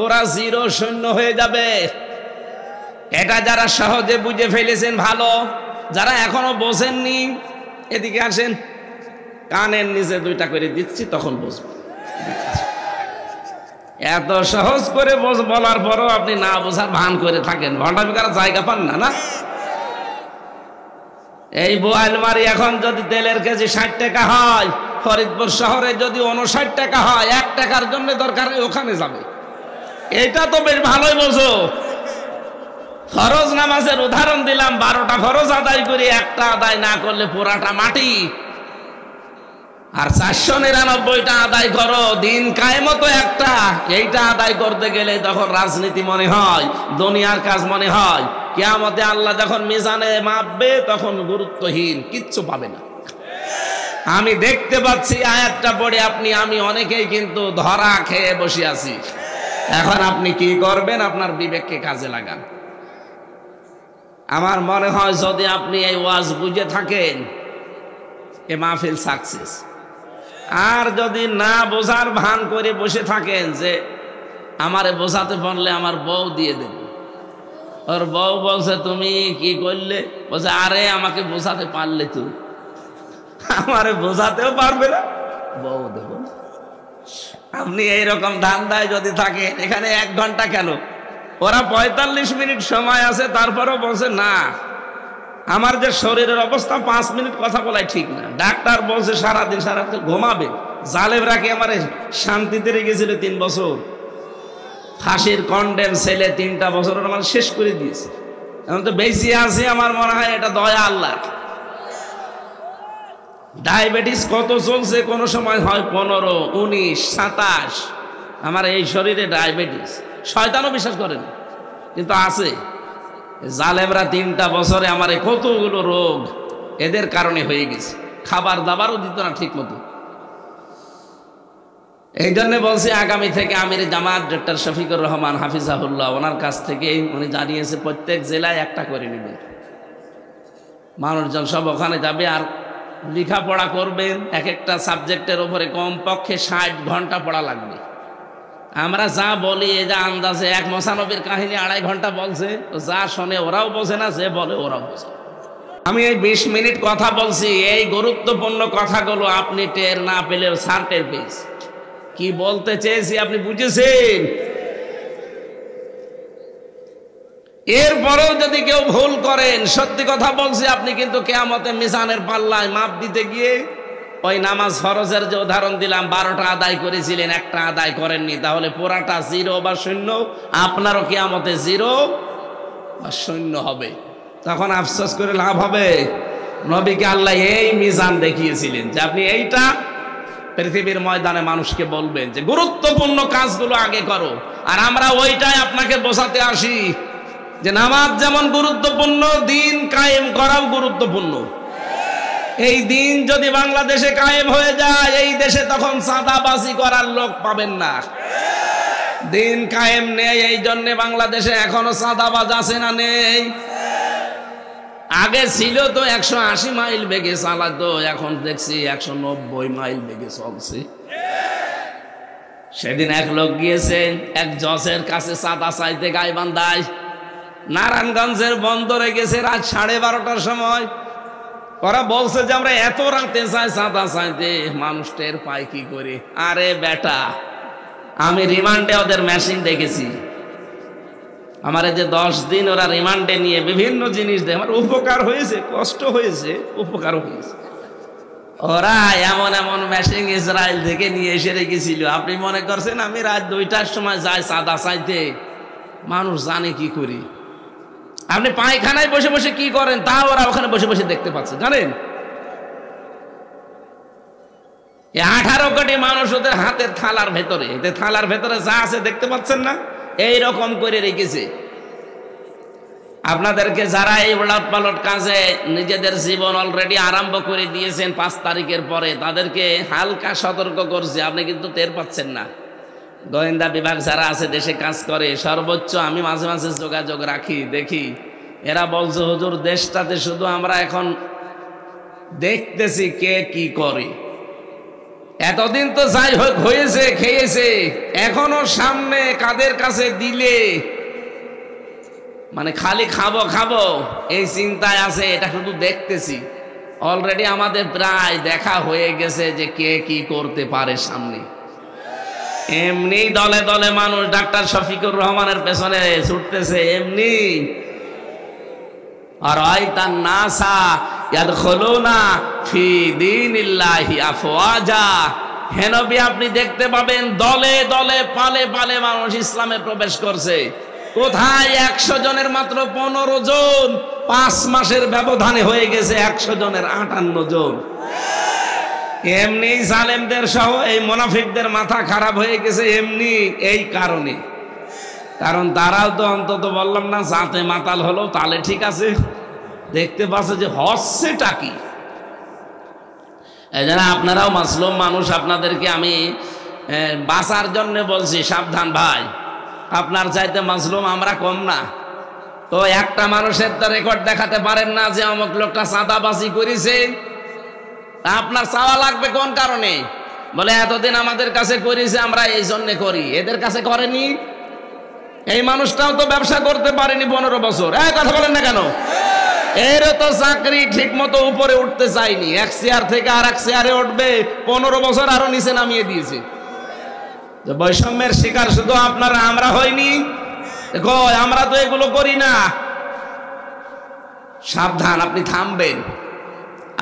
ওরা জিরো, শূন্য হয়ে যাবে। এটা যারা সহজে বুঝে ফেলেছেন ভালো, যারা এখনো বোঝেননি এদিকে আসেন, কানের নিচে 2টা করে দিচ্ছি, তখন বুঝবেন। এত সহজ করে বলার পরও আপনি না বোঝার ভান করে থাকেন, ভণ্ডামি করার জায়গা পান না। না, এই বোয়ালমারি এখন যদি তেলের কেজি 60 টাকা হয়, ফরিদপুর শহরে যদি 59 টাকা হয়, 1 টাকার জন্য দরকার ওখানে যাবে। এটা তো বেশ ভালোই বোঝো। ফরজ নামাজের উদাহরণ দিলাম, 12টা ফরজ আদায় করি, একটা আদায় না করলে পুরাটা মাটি। আর 499টা আদায় করো, দিন কায়েমত একটা, এইটা আদায় করতে গেলে তখন রাজনীতি মনে হয়, দুনিয়ার কাজ মনে হয়। কিয়ামতে আল্লাহ যখন মিজানে মাপবে তখন গুরুত্বহীন, কিচ্ছু পাবে না। আমি দেখতে পাচ্ছি আয়াতটা পড়ে আপনি আমি অনেকেই কিন্তু ধরা খেয়ে বসে আছি। এখন আপনি কি করবেন? আপনার বিবেককে কাজে লাগান। আমার মনে হয় যদি আপনি এই ওয়াজ বুঝে থাকেন, এ মাহফিল সাকসেস। আর যদি না বোঝার ভান করে বসে থাকেন যে আমারে বোঝাতে পারলে আমার বউ দিয়ে দেবে, ওর বউ বলছে তুমি কি করলে, বলছে আরে আমাকে বোঝাতে পারলে তুই, আমারে বোঝাতেও পারবে না, বউ দেব। আপনি এইরকম ধান্দায় যদি থাকেন, এখানে 1 ঘন্টা কেন, ওরা 45 মিনিট সময় আছে, তারপরেও বলছে না আমার যে শরীরের অবস্থা 5 মিনিট কথা বলাই ঠিক না। ডাক্তার বলছে সারাদিন সারাদিন ঘুমাবে। জালেবরা কি আমার শান্তিতে রেখেছিল 3 বছর, ফাঁসির কন্ডেম ছেলে 3টা বছর আমার শেষ করে দিয়েছে। এখন তো বেশি আছে, আমার মনে হয় এটা দয়া আল্লাহ। ডায়াবেটিস কত চলছে, কোন সময় হয় 15, 19, 27। আমার এই শরীরে ডায়াবেটিস, শয়তানও বিশ্বাস করে না, কিন্তু আছে। জালেমরা 3টা বছরে আমার কতগুলো রোগ এদের কারণে হয়ে গেছে, খাবার দাবারও দিত না ঠিক মতো। এই জন্য বলছি আগামী থেকে আমির জামাত ডক্টর শফিকুর রহমান হাফিজাহুল্লাহ, ওনার কাছ থেকে উনি জানিয়েছে প্রত্যেক জেলায় 1টা করে নেবেন। মানুষজন সব ওখানে যাবে আর লেখাপড়া করবেন। এক একটা সাবজেক্টের উপরে কমপক্ষে 60 ঘন্টা পড়া লাগবে। আমরা যা বলি, এ যা আন্দাজে 1 মোসানবীর কাহিনী 2.5 ঘন্টা বলছে, যা শোনে ওরাও বোঝে না, যে বলে ওরাও বোঝে। আমি এই 20 মিনিট কথা বলছি, এই গুরুত্বপূর্ণ কথাগুলো আপনি টের না পেলেও স্যার টের পেয়েছে। কি বলতে চেয়েছি আপনি বুঝেছেন? এরপরেও যদি কেউ ভুল করেন, সত্যি কথা বলছি, আপনি কিন্তু কিয়ামতে মিজানের পাল্লায় মাপ দিতে গিয়ে ওই নামাজ ফরজের যে উদাহরণ দিলাম, 12টা আদায় করেছিলেন, 1টা আদায় করেননি, তাহলে পুরাটা 0 বা 0, আপনারও কিয়ামতে 0 বা 0 হবে। তখন আফসোস করে লাভ হবে? নবীকে আল্লাহ এই মিজান দেখিয়েছিলেন যে আপনি এইটা পৃথিবীর ময়দানে মানুষকে বলবেন যে গুরুত্বপূর্ণ কাজগুলো আগে করো। আর আমরা ওইটাই আপনাকে বোঝাতে আসি যে নামাজ যেমন গুরুত্বপূর্ণ, দিন কায়েম করাও গুরুত্বপূর্ণ। এই দিন যদি বাংলাদেশে কায়েম হয়ে যায়, এই দেশে তখন চাঁদাবাজি করার লোক পাবেন না। দিন কায়েম নেই, এই জন্য বাংলাদেশে এখনো চাঁদাবাজ আছে না নেই? আগে ছিল তো 180 মাইল বেগে চালাতো, এখন দেখছি 190 মাইল বেগে চলছে। সেদিন এক লোক গিয়েছে এক জজের কাছে চাঁদা চাইতে গাইবান্ধায়, নারায়ণগঞ্জের বন্দরে গেছে রাত 12:30টার সময়। ওরা বলছে যে আমরা এত রাতে চাই চাঁদা চাইতে, মানুষ টের পায় কি করে? আরে বেটা, আমি রিমান্ডে ওদের মেশিন দেখেছি। আমার যে 10 দিন ওরা রিমান্ডে নিয়ে বিভিন্ন জিনিস দেয়, আমার উপকার হয়েছে, কষ্ট হয়েছে, উপকার হয়েছে। ওরা এমন এমন মেশিন ইসরায়েল থেকে নিয়ে এসে রেখেছিল। আপনি মনে করছেন আমি রাত 2টার সময় যাই চাঁদা চাইতে? মানুষ জানে কি করি। আপনি পায়খানায় বসে বসে কি করেন তা ওরা ওখানে বসে বসে দেখতে পাচ্ছে, জানেন? 18 কোটি মানুষ ওদের হাতের থালার ভেতরে, এদের থালার ভেতরে যা আছে দেখতে পাচ্ছেন না? এই রকম করে রেখেছে। আপনাদেরকে যারা এই উলট পালট কাজে নিজেদের জীবন অলরেডি আরম্ভ করে দিয়েছেন 5 তারিখের পরে, তাদেরকে হালকা সতর্ক করছে, আপনি কিন্তু টের পাচ্ছেন না। গোয়েন্দা বিভাগ যারা আছে দেশে কাজ করে, সর্বোচ্চ আমি মাঝে মাঝে যোগাযোগ রাখি, দেখি এরা বলছে হুজুর দেশটাতে শুধু আমরা এখন দেখতেছি কে কি করে, এতদিন তো যাই হোক হয়েছে, খেয়েছে, এখনো সামনে কাদের কাছে দিলে মানে খালি খাবো খাবো এই চিন্তায় আছে। এটা শুধু দেখতেছি, অলরেডি আমাদের প্রায় দেখা হয়ে গেছে যে কে কি করতে পারে সামনে। এমনি দলে দলে মানুষ ডাক্তার শফিকুর রহমানের পেছনে ছুটতেছে এমনি। আর আইতান নাসা ইয়াদখুলুনা ফি দীনিল্লাহি আফওয়াজা, হে নবী আপনি দেখতে পাবেন দলে দলে পালে পালে মানুষ ইসলামে প্রবেশ করছে। কোথায় 100 জনের মাত্র 15 জন, 5 মাসের ব্যবধানে হয়ে গেছে 100 জনের 58 জন। এমনি জালেমদের সহ এই মুনাফিকদের মাথা খারাপ হয়ে গেছে এমনি এই কারণে। কারণ তারাও তো অন্তত বললাম না জাতে মাতাল হলো, তাহলে ঠিক আছে, দেখতে পাচ্ছে যে হচ্ছেটা কি। এই জন্য আপনারাও মাসলুম মানুষ, আপনাদেরকে আমি বাঁচার জন্য বলছি সাবধান ভাই, আপনার চাইতে মাসলুম আমরা কম না। তো একটা মানুষের তো রেকর্ড দেখাতে পারেন না যে অমুক লোকটা চাঁদাবাজি করেছে, আপনার চাওয়া লাগবে কোন কারণে? বলে এতদিন আমাদের কাছে করেছে আমরা এই জন্য করি, এদের কাছে করেনি। এই মানুষটাও তো ব্যবসা করতে পারেনি 15 বছর, কথা বলেন না কেন? এরও তো চাকরি ঠিক মতো উপরে উঠতে চাইনি, এক চেয়ার থেকে আর এক চেয়ারে উঠবে 15 বছর আরো নিচে নামিয়ে দিয়েছে। বৈষম্যের শিকার শুধু আপনারা, আমরা হইনি, আমরা তো এগুলো করি না। সাবধান, আপনি থামবেন।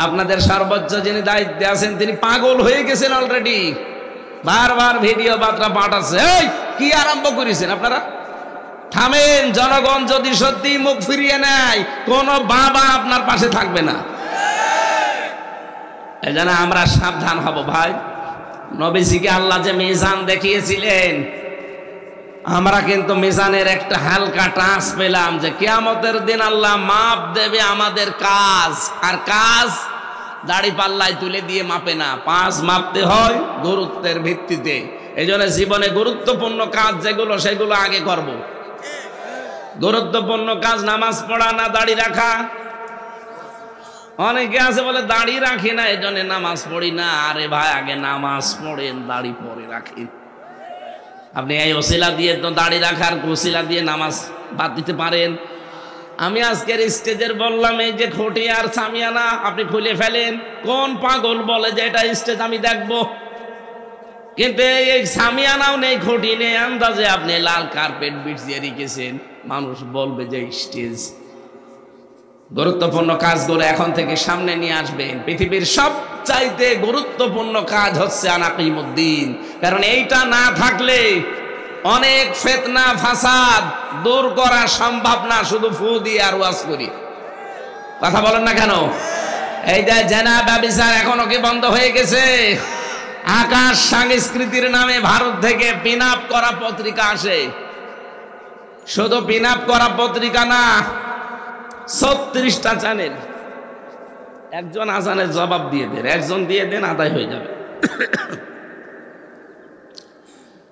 আপনাদের সর্বোচ্চ যিনি দায়িত্বে আছেন তিনি পাগল হয়ে গেছেন অলরেডি, বারবার ভিডিও বার্তা পাঠাচ্ছে। এই কি আরম্ভ করেছেন আপনারা? থামেন। জনগণ যদি সত্যি মুখ ফিরিয়ে নেয় কোন বাবা আপনার পাশে থাকবে না। এই জন্য আমরা সাবধান হব ভাই। নবীজিকে আল্লাহ যে মিজান দেখিয়েছিলেন, আমরা কিন্তু মিজানের একটা হালকা টাচ পেলাম যে কিয়ামতের দিন আল্লাহ মাপ দেবে আমাদের কাজ। আর কাজ দাড়ি পাল্লায় তুলে দিয়ে মাপে না, 5 মাপতে হয় গুরুত্বের ভিত্তিতে। এই জন্য জীবনে গুরুত্বপূর্ণ কাজ যেগুলো সেগুলো আগে করব। গুরুত্বপূর্ণ কাজ নামাজ পড়া না দাড়ি রাখা। অনেকে আছে বলে দাড়ি রাখি না এই জন্য নামাজ পড়ি না। আরে ভাই আগে নামাজ পড়েন, দাড়ি পরে রাখেন। আপনি এই ওসিলা দিয়ে তো দাড়ি রাখার ওসিলা দিয়ে নামাজ বাদ দিতে পারেন। আমি আজকের স্টেজের বললাম এই যে খুঁটি আর সামিয়ানা আপনি খুলে ফেলেন। কোন পাগল বলে যে এটা স্টেজ আমি দেখবো? কিন্তু এই সামিয়ানাও নেই, খুঁটি নেই, আন্দাজে আপনি লাল কার্পেট বিছিয়ে রেখেছেন, মানুষ বলবে যে স্টেজ। গুরুত্বপূর্ণ কাজগুলো এখন থেকে সামনে নিয়ে আসবেন। পৃথিবীর সবচাইতে গুরুত্বপূর্ণ কাজ হচ্ছে আনাকিমুদ্দিন। কারণ এইটা না থাকলে অনেক ফিতনা ফাসাদ দূর করা সম্ভব না, শুধু ফু দিয়ে আর ওয়াজ করি। কথা বলেন না কেন? এই যে জেনা ব্যভিচার এখনো কি বন্ধ হয়ে গেছে? আকাশ সংস্কৃতির নামে ভারত থেকে পিন আপ করা পত্রিকা আসে। শুধু পিন আপ করা পত্রিকা না, 36টা চ্যানেল। একজন আজানের জবাব দিয়ে দেন, একজন দিয়ে দেন, আদায় হয়ে যাবে।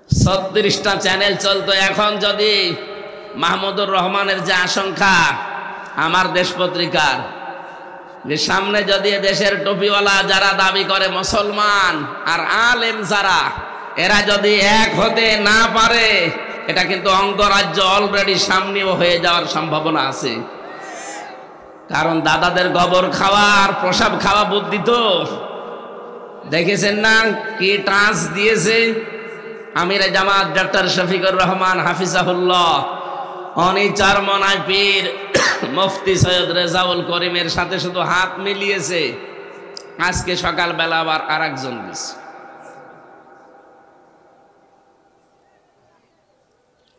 36টা চ্যানেল চলতো। এখন যদি মাহমুদুর রহমানের যে আশঙ্কা আমার দেশ পত্রিকার, যে সামনে যদি দেশের টুপিওয়ালা যারা দাবি করে মুসলমান আর আলেম যারা, এরা যদি এক হতে না পারে, এটা কিন্তু অঙ্গরাজ্য অলরেডি সামনেও হয়ে যাওয়ার সম্ভাবনা আছে। কারণ দাদাদের গোবর খাওয়া আর প্রসাব খাওয়া বুদ্ধি তো দেখেছেন না কি টাচ দিয়েছে আমিরে জামাত ডক্টর শফিকুর রহমান হাফিজাহুল্লাহ। উনি চরমনায় পীর মুফতি সৈয়দ রেজাউল করিমের সাথে শুধু হাত মিলিয়েছে। আজকে সকালবেলা আবার আরেকজন দিছে।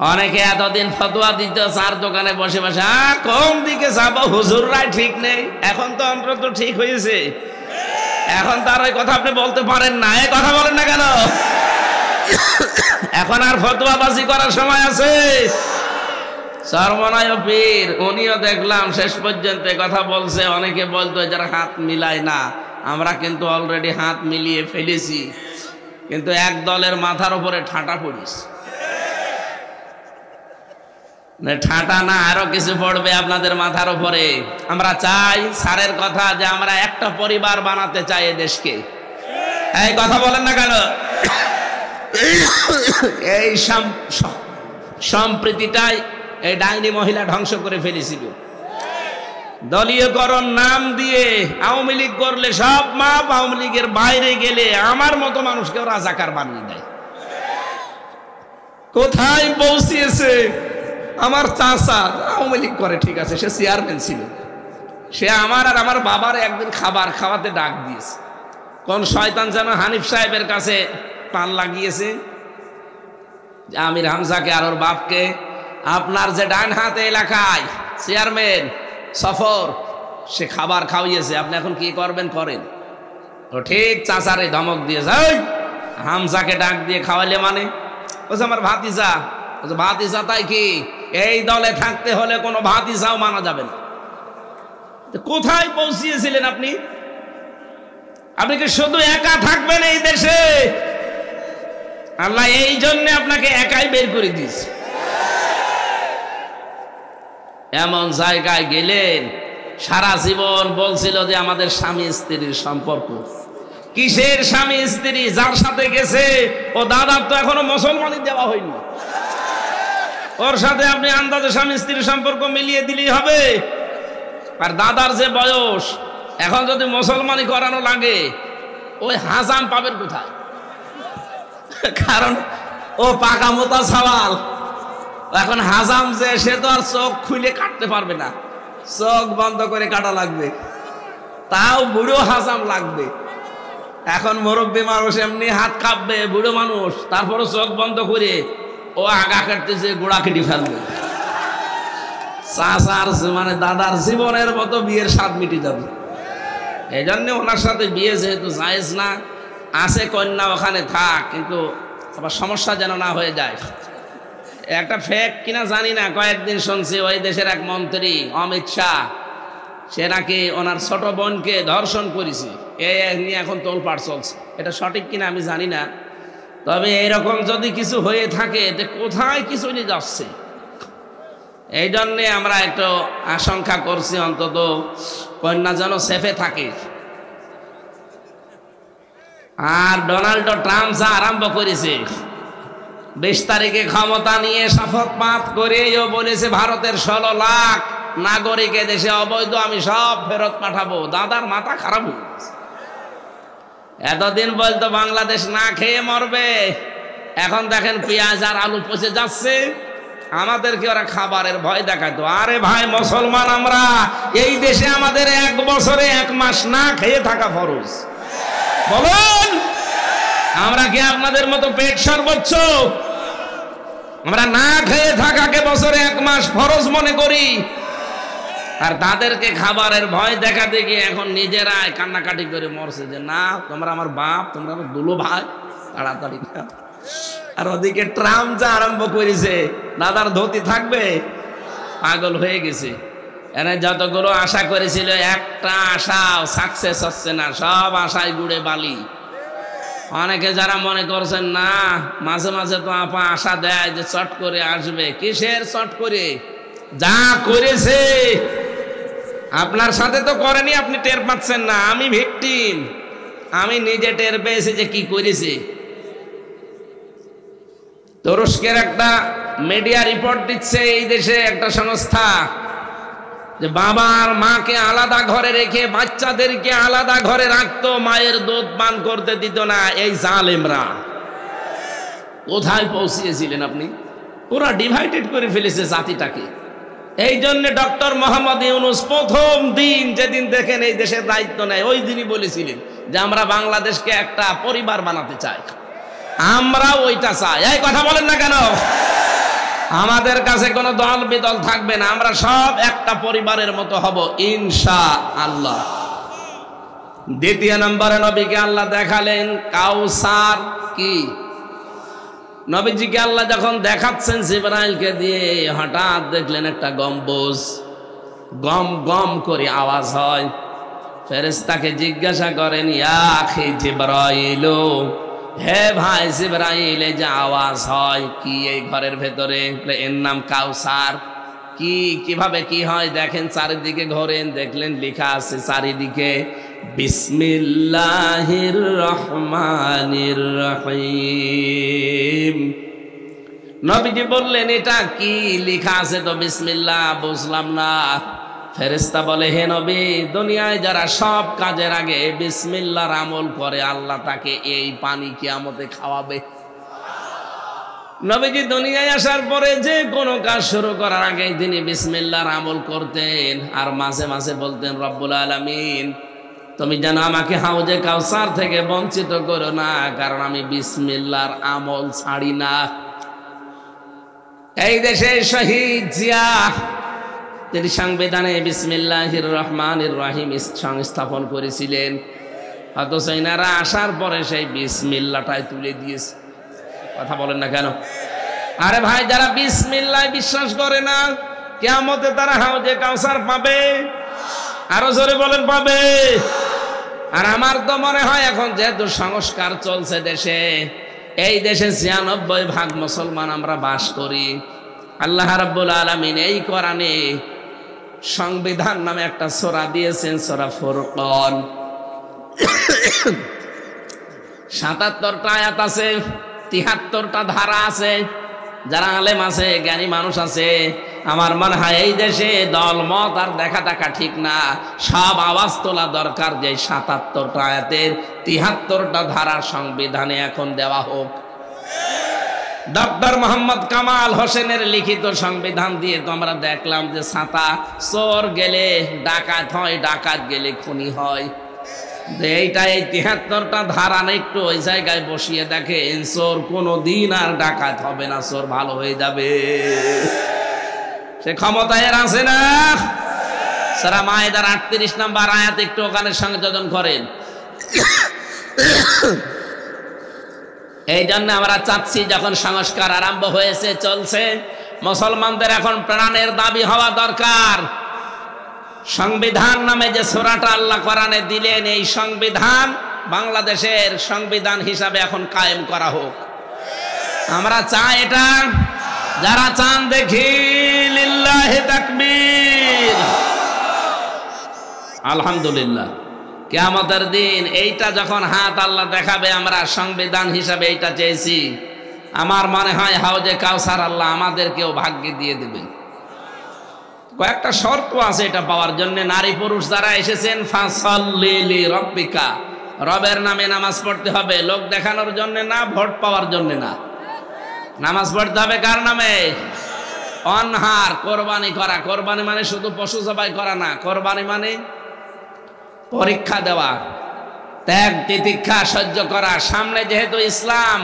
অনেকে এতদিন ফতোয়া দিত চার দোকানে বসে বসে, কোন দিকে যাবো, হুজুররাই ঠিক নেই। এখন তো অন্তত ঠিক হয়েছে, এখন তার ওই কথা আপনি বলতে পারেন না। এই কথা বলেন না কেন? এখন আর ফতোয়াবাজি করার সময় আছে? চরমনায় পীর উনিও দেখলাম শেষ পর্যন্ত কথা বলছে। অনেকে বলতো যারা হাত মিলায় না, আমরা কিন্তু অলরেডি হাত মিলিয়ে ফেলেছি। কিন্তু এক দলের মাথার উপরে ঠাঁটা পড়িস, ঠাঁটা না আরো কিছু পড়বে আপনাদের মাথার উপরে। আমরা চাই স্যারের কথা যে আমরা একটা পরিবার বানাতে চাই এ দেশকে। এই কথা বলেন না কেন? এই সম্প্রীতিটাই এই ডাইনি মহিলা ধ্বংস করে ফেলেছিল। দলীয়করণ নাম দিয়ে আওয়ামী লীগ করলে সব মাপ, আওয়ামী লীগের বাইরে গেলে আমার মতো মানুষকেও রাজাকার বানিয়ে দেয়। কোথায় পৌঁছিয়েছে? আমার চাচা আওয়ামী লীগ করে, ঠিক আছে, সে চেয়ারম্যান ছিল, সে আমার আর আমার বাবার একদিন খাবার খাওয়াতে ডাক দিয়েছে। কোন শয়তান যেন হানিফ সাহেবের কাছে পান লাগিয়েছে আমির হামজাকে আর ওর বাপকে, আপনার যে ডান হাতে এলাকায় চেয়ারম্যান সফর, সে খাবার খাওয়িয়েছে, আপনি এখন কি করবেন করেন। ও ঠিক চাচারে ধমক দিয়েছে, হামজাকে ডাক দিয়ে খাওয়াইলে মানে? বলছে আমার ভাতিজা। বলছে ভাতিজা তাই কি? এই দলে থাকতে হলে কোনো ভাতিজাও মানা যাবে না। কোথায় পৌঁছিয়েছিলেন আপনি? আপনি কি শুধু একা থাকবেন এই দেশে? আল্লাহ এই জন্য আপনাকে একাই বের করে দিয়েছে। এমন জায়গায় গেলেন, সারা জীবন বলছিল যে আমাদের স্বামী স্ত্রীর সম্পর্ক। কিসের স্বামী স্ত্রী? যার সাথে গেছে ও দাদার তো এখনো মুসলমানই দেওয়া হয়নি, ওর সাথে আপনি আন্দাজে স্বামী স্ত্রীর সম্পর্ক মিলিয়ে দিলেই হবে। আর দাদার যে বয়স, এখন যদি মুসলমানি করানো লাগে, ওই হাজাম পাবেন কোথায়? কারণ ও পাকা মোতা সওয়াল। এখন হাজাম যে, সে তো আর চোখ খুলে কাটতে পারবে না, চোখ বন্ধ করে কাটা লাগবে, তাও বুড়ো হাজাম লাগবে। এখন মুরব্বী মানুষ এমনি হাত কাঁপবে, বুড়ো মানুষ তারপরও চোখ বন্ধ করে ও আগা কাটতেছে, গোড়া কেটে ফেলবে। চাচার মানে দাদার জীবনের মতো বিয়ের স্বাদ মিটে যাবে। এই জন্য ওনার সাথে বিয়ে যেহেতু জায়েজ না, আছে কন্যা ওখানে থাক, কিন্তু আবার সমস্যা যেন না হয়ে যায়। একটা ফেক কিনা জানি না, কয়েকদিন শুনছি ওই দেশের এক মন্ত্রী অমিত শাহ, সে নাকি ওনার ছোট বোনকে ধর্ষণ করেছে, এ নিয়ে এখন তোলপাড় চলছে। এটা সঠিক কিনা আমি জানি না, তবে এরকম যদি কিছু হয়ে থাকে যে কোথায় কি চলে যাচ্ছে, এই জন্যে আমরা একটু আশঙ্কা করছি অন্তত কন্যা যেন সেফে থাকে। আর ডোনাল্ড ট্রাম্প যা আরম্ভ করেছে, 20 তারিখে ক্ষমতা নিয়ে শপথ পাঠ করেও বলেছে ভারতের 16 লাখ নাগরিক দেশে অবৈধ, আমি সব ফেরত পাঠাবো। দাদার মাথা খারাপ হয়ে গেছে। এতদিন বলতো বাংলাদেশ না খেয়ে মরবে, এখন দেখেন পেঁয়াজ আর আলু পচে যাচ্ছে, আমাদেরকে ওরা খাবারের ভয় দেখাতো। আরে ভাই মুসলমান আমরা, এই দেশে আমাদের 1 বছরে 1 মাস না খেয়ে থাকা ফরজ। বলুন, আমরা কি আপনাদের মতো পেট সর্বোচ্চ? আমরা না খেয়ে থাকাকে বছরে 1 মাস ফরজ মনে করি, আর তাদেরকে খাবারের ভয় দেখাতে গিয়ে এখন নিজেরাই কান্নাকাটি করে মরছে যে না, তোমরা আমার বাপ, তোমরা আমার দুলো ভাই, তাড়াতাড়ি। আর ওদিকে ট্রাম্প যা আরম্ভ করেছে, দাদার ধুতি থাকবে, পাগল হয়ে গেছে। এনে যতগুলো আশা করেছিল, একটা আশাও সাকসেস হচ্ছে না, সব আশায় গুড়ে বালি। অনেকে যারা মনে করছেন না, মাঝে মাঝে তো আপা আশা দেয় যে চট করে আসবে, কিসের চট করে? যা করেছে আপনার সাথে তো করেনি, আপনি টের পাচ্ছেন না। আমি ভিকটিম, আমি নিজে টের পেয়েছি যে কি করেছে। তুরস্কের একটা মিডিয়া রিপোর্ট দিচ্ছে, এই দেশে একটা সংস্থা, যে বাবা আর মাকে আলাদা ঘরে রেখে বাচ্চাদেরকে আলাদা ঘরে রাখতো, মায়ের দুধ পান করতে দিত না এই জালেমরা। কোথায় পৌঁছিয়েছিলেন আপনি? ওরা ডিভাইডেড করে ফেলেছে জাতিটাকে। এই জন্য ডক্টর মোহাম্মদ ইউনূস প্রথম দিন যেদিন দেখেন এই দেশের দায়িত্ব নেয়, ওই দিনই বলেছিলেন যে আমরা বাংলাদেশকে একটা পরিবার বানাতে চাই, আমরা ওইটা চাই। এই কথা বলেন না কেন? আমাদের কাছে কোনো দল বিদল থাকবে না, আমরা সব একটা পরিবারের মতো হব ইনশাআল্লাহ। দ্বিতীয় নম্বরে নবীকে আল্লাহ দেখালেন কাউসার। কি? নবীজিকে আল্লাহ যখন দেখাচ্ছেন জিবরাইলকে দিয়ে, হঠাৎ দেখলেন একটা গম্বুজ, গম গম করে আওয়াজ হয়। ফেরেশতাকে জিজ্ঞাসা করেন, ইয়া আখি জিবরাইল, হে ভাই জিবরাইল, এই যে আওয়াজ হয় কি এই ঘরের ভেতরে? এর নাম কাউসার। কি কিভাবে কি হয় দেখেন, চারিদিকে ঘোরেন, দেখলেন লেখা আছে চারিদিকে বিসমিল্লাহির রহমানির রহিম। নবীজি বললেন এটা কি লেখা আছে তো বিসমিল্লাহ বুঝলাম না। ফেরেশতা বলে হে নবী, দুনিয়ায় যারা সব কাজের আগে বিসমিল্লাহর আমল করে আল্লাহ তাকে এই পানি কিয়ামতে খাওয়াবে। নবীজি দুনিয়ায় আসার পরে যে কোনো কাজ শুরু করার আগে তিনি বিসমিল্লাহর আমল করতেন আর মাঝে মাঝে বলতেন রব্বুল আলামিন তুমি যেন আমাকে হাউজে কাউসার থেকে বঞ্চিত করো না, কারণ আমি বিসমিল্লাহর আমল ছাড়ি না। এই দেশে শহীদ জিয়া তিনি সংবিধানে বিসমিল্লাহির রহমানির রহিম সংস্থাপন করেছিলেন, অথচ এনারা আসার পরে সেই বিসমিল্লাহটাই তুলে দিয়েছে। কথা বলেন না কেন? আরে ভাই, যারা বিসমিল্লাহ বিশ্বাস করে না কিয়ামতে তারা হাউজে কাউসার পাবে। আরো জোরে বলেন পাবে। আর আমার তো মনে হয় এখন যেহেতু সংস্কার চলছে দেশে, এই দেশে ৯৬% মুসলমান আমরা বাস করি। আল্লাহ রাব্বুল আলামিন এই কোরআনে সংবিধান নামে একটা সূরা দিয়েছেন, সূরা ফুরকান। ৭৭টা আয়াত আছে, ৭৩টা ধারা আছে। যারা আলেম আছে, জ্ঞানী মানুষ আছে, আমার মনে হয় এই দেশে দল মত আর দেখা দেখা ঠিক না, সব আওয়াজ তোলা দরকার যে ৭৭টা আয়াতের ৭৩টা ধারা সংবিধানে এখন দেওয়া হোক। ডক্টর মোহাম্মদ কামাল হোসেনের লিখিত সংবিধান দিয়ে তো আমরা দেখলাম যে ছাতা চোর গেলে ডাকাত হয়, ডাকাত গেলে খুনি হয়। এইটা এই ৭৩টা ধারা না একটু ওই জায়গায় বসিয়ে দেখেন, চোর কোনোদিন আর ডাকাত হবে না, চোর ভালো হয়ে যাবে। সে ক্ষমতায় আছে না? সূরা মায়েদার ৩৮ নম্বর আয়াত একটু ওখানে সংযোজন করেন। এই জন্য আমরা চাচ্ছি যখন সংস্কার আরম্ভ হয়েছে চলছে, মুসলমানদের এখন প্রাণের দাবি হওয়া দরকার। সংবিধান নামে যে সূরাটা আল্লাহ কোরআনে দিলেন, এই সংবিধান বাংলাদেশের সংবিধান হিসাবে এখন কায়েম করা হোক। আমরা চাই এটা। যারা চান দেখি লিল্লাহি তাকবীর। আলহামদুলিল্লাহ। কিয়ামতের দিন এইটা যখন হাত আল্লাহ দেখাবে, আমরা সংবিধান হিসাবে এইটা চেয়েছি, আমার মনে হয় হাউজে কাউসার আল্লাহ আমাদেরকেও ভাগ্যে দিয়ে দেবেন। কয়েকটা শর্ত আছে এটা পাওয়ার জন্য। নারী পুরুষ যারা এসেছেন, ফাসাল্লি লিরাব্বিকা, রবের নামে নামাজ পড়তে হবে, লোক দেখানোর জন্য না, ভোট পাওয়ার জন্য না। নামাজ পড়তে হবে কার নামে? অনহার, কোরবানি করা। কোরবানি মানে শুধু পশু জবাই করা না, কোরবানি মানে পরীক্ষা দেওয়া, ত্যাগ তিতিক্ষা সহ্য করা। সামনে যেহেতু ইসলাম,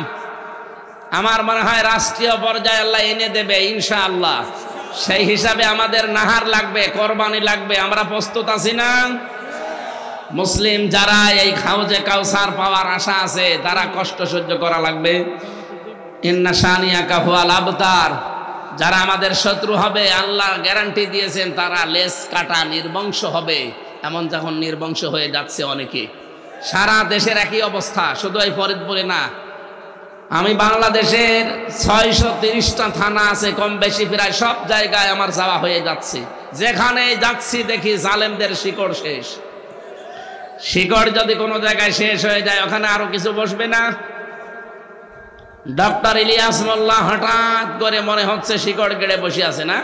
আমার মনে হয় রাষ্ট্রীয় পর্যায়ে আল্লাহ এনে দেবে ইনশাআল্লাহ। সেই হিসাবে আমাদের নাহার লাগবে, কোরবানি লাগবে। আমরা প্রস্তুত আছি না? মুসলিম যারা এই হাউজে কাউসার পাওয়ার আশা আছে, তারা কষ্ট সহ্য করা লাগবে। ইন্না শানিয়াকা হুয়াল আবতার। যারা আমাদের শত্রু হবে, আল্লাহ গ্যারান্টি দিয়েছেন তারা লেজ কাটা নির্বংশ হবে। এমন যখন নির্বংশ হয়ে যাচ্ছে অনেকে, সারা দেশের একই অবস্থা, শুধু এই ফরিদপুরে না। আমি বাংলাদেশের ৬৩০টা থানা আছে, কম বেশি প্রায় সব জায়গায় আমার যাওয়া হয়ে যাচ্ছে। যেখানে যাচ্ছি দেখি জালেমদের শিকড় শেষ। শিকড় যদি কোনো জায়গায় শেষ হয়ে যায়, ওখানে আরো কিছু বসবে না। ডক্টর ইলিয়াস মোল্লা হঠাৎ করে মনে হচ্ছে শিকড় গেড়ে বসে আছে না?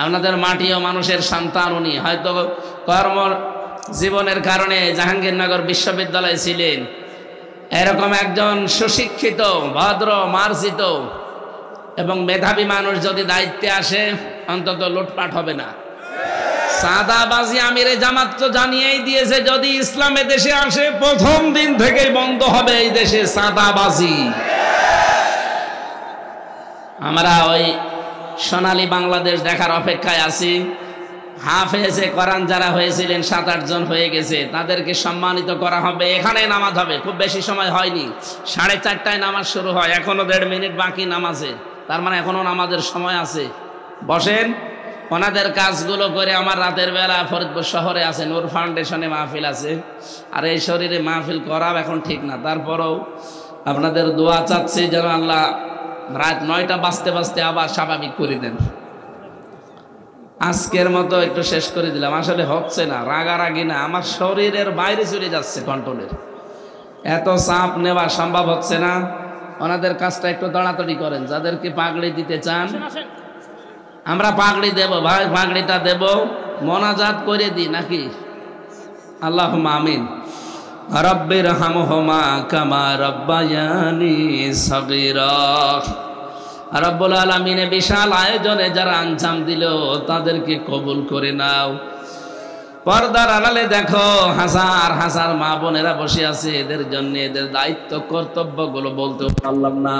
আপনাদের মাটি ও মানুষের সন্তান উনি, হয়তো কর্ম জীবনের কারণে জাহাঙ্গীরনগর বিশ্ববিদ্যালয়ে ছিলেন। এরকম একজন সুশিক্ষিত, ভদ্র, মার্জিত এবং মেধাবী মানুষ যদি দায়িত্বে আসে, অন্তত লুটপাট হবে না। সাদাবাজি আমিরে জামাত তো জানিয়েই দিয়েছে, যদি ইসলামে দেশে আসে প্রথম দিন থেকেই বন্ধ হবে এই দেশে সাদাবাজি। আমরা ওই সোনালী বাংলাদেশ দেখার অপেক্ষায় আছি। হাফেজে কোরআন যারা হয়েছিলেন ৭-৮ জন হয়ে গেছে, তাদেরকে সম্মানিত করা হবে। এখানে নামাজ হবে, খুব বেশি সময় হয়নি, ৪:৩০টায় নামাজ শুরু হয়, এখনো ১.৫ মিনিট বাকি নামাজে। তার মানে এখনো নামাজের সময় আছে। বসেন, ওনাদের কাজগুলো করে আমার রাতের বেলা ফরিদপুর শহরে আছে, নূর ফাউন্ডেশনে মাহফিল আছে। আর এই শরীরে মাহফিল করাও এখন ঠিক না, তারপরেও আপনাদের দোয়া চাচ্ছি যেন আল্লাহ রাত ৯টা বাজতে বাজতে আবার স্বাভাবিক করে দেন। আজকের মতো একটু শেষ করে দিলাম, আসলে হচ্ছে না, রাগারাগি না, আমার শরীরের বাইরে চলে যাচ্ছে কন্ট্রোলের, এত চাপ নেওয়া সম্ভব হচ্ছে না। ওনাদের কাজটা একটু তাড়াতাড়ি করেন, যাদেরকে পাগড়ি দিতে চান। আমরা পাগড়ি দেব ভাই, পাগড়িটা দেব, মোনাজাত করে দিই নাকি? আল্লাহুম্মা আমিন। রব্বির হামহুমা কামা রব্বায়ানি সগীরা। রব্বুল আলামিনের বিশাল আয়োজনে যারা আঞ্জাম দিল তাদেরকে কবুল করে নাও। পর্দার আড়ালে দেখো হাজার হাজার মা বোনেরা বসে আছে, এদের জন্য এদের দায়িত্ব কর্তব্যগুলো বলতে পারলাম না।